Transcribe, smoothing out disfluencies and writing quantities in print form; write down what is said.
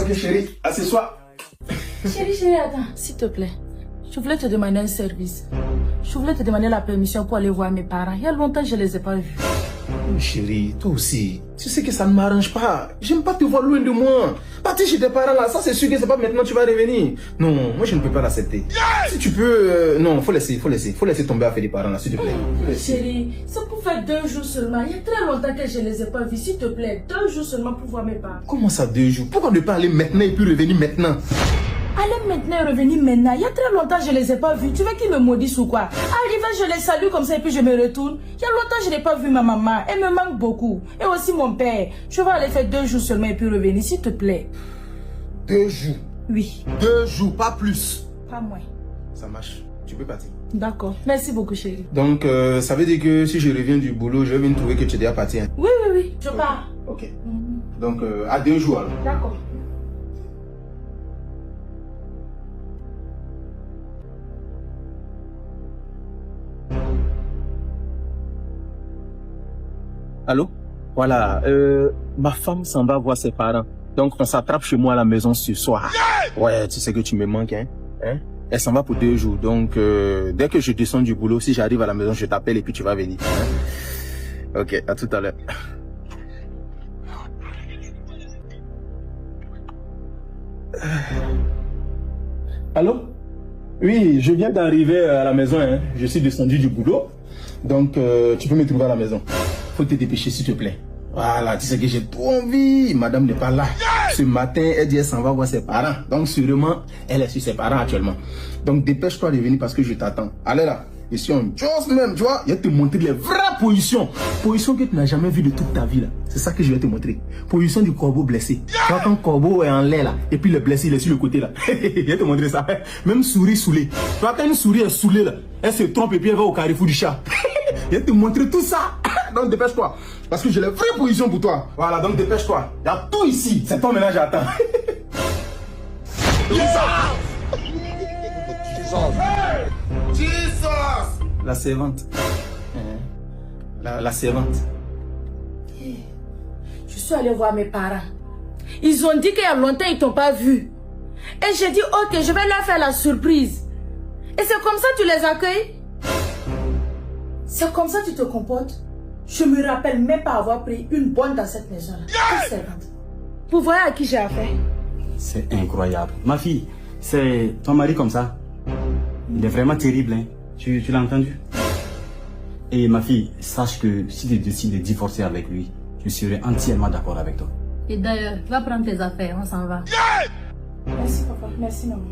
Ok chérie, assieds-toi. Chérie, attends, s'il te plaît. Je voulais te demander un service. Je voulais te demander la permission pour aller voir mes parents. Il y a longtemps que je ne les ai pas vus. Chérie, toi aussi, tu sais que ça ne m'arrange pas. J'aime pas te voir loin de moi. Partir chez tes parents là, ça c'est sûr que c'est pas maintenant que tu vas revenir. Non, moi je ne peux pas l'accepter. Si tu peux, non, faut laisser tomber affaire des parents là, s'il te plaît. Chérie, c'est pour faire 2 jours seulement. Il y a très longtemps que je ne les ai pas vus. S'il te plaît, 2 jours seulement pour voir mes parents. Comment ça 2 jours? Pourquoi ne pas aller maintenant et puis revenir maintenant? Allez maintenant et revenir maintenant. Il y a très longtemps que je ne les ai pas vus. Tu veux qu'ils me maudissent ou quoi? Arrivé, je les salue comme ça et puis je me retourne. Il y a longtemps que je n'ai pas vu ma maman. Elle me manque beaucoup. Et aussi mon père. Je vais aller faire 2 jours seulement et puis revenir, s'il te plaît. 2 jours? Oui. 2 jours, pas plus. Pas moins. Ça marche. Tu peux partir. D'accord. Merci beaucoup, chérie. Donc, ça veut dire que si je reviens du boulot, je vais venir trouver que tu es déjà parti. Hein? Oui. Je pars. Ok. Donc, à 2 jours alors. D'accord. Allô? Voilà, ma femme s'en va voir ses parents. Donc, on s'attrape chez moi à la maison ce soir. Ouais, tu sais que tu me manques, hein? Elle s'en va pour 2 jours. Donc, dès que je descends du boulot, si j'arrive à la maison, je t'appelle et puis tu vas venir. Hein? Ok, à tout à l'heure. Allô? Oui, je viens d'arriver à la maison. Hein. Je suis descendu du boulot. Donc, tu peux me trouver à la maison. Faut te dépêcher, s'il te plaît. Voilà, tu sais que j'ai trop envie. Madame n'est pas là. Ce matin, elle dit qu'elle s'en va voir ses parents. Donc, sûrement, elle est sur ses parents actuellement. Donc, dépêche-toi de venir parce que je t'attends. Allez là. Ici, on chose même, tu vois. Je vais te montrer les vraies positions. Positions que tu n'as jamais vues de toute ta vie, là. C'est ça que je vais te montrer. Position du corbeau blessé. Tu vois, quand le corbeau est en l'air, là. Et puis le blessé, il est sur le côté, là. Je vais te montrer ça. Même souris saoulée. Tu vois, quand une souris est saoulée, là, elle se trompe et puis elle va au carrefour du chat. Je vais te montrer tout ça. Donc dépêche-toi. Parce que j'ai les vraies positions pour toi. Voilà, donc dépêche-toi. Il y a tout ici. C'est ton ménage à temps. Jesus! La servante. La servante. Je suis allée voir mes parents. Ils ont dit qu'il y a longtemps ils t'ont pas vu. Et j'ai dit ok, je vais leur faire la surprise. Et c'est comme ça que tu les accueilles? C'est comme ça que tu te comportes? Je me rappelle même pas avoir pris une bonne dans cette maison-là. Quelle servante. Vous voyez à qui j'ai affaire? C'est incroyable. Ma fille, c'est ton mari comme ça. Il est vraiment terrible, hein. Tu l'as entendu? Et ma fille, sache que si tu décides de divorcer avec lui, je serai entièrement d'accord avec toi. Et d'ailleurs, va prendre tes affaires, on s'en va. Merci papa, merci maman.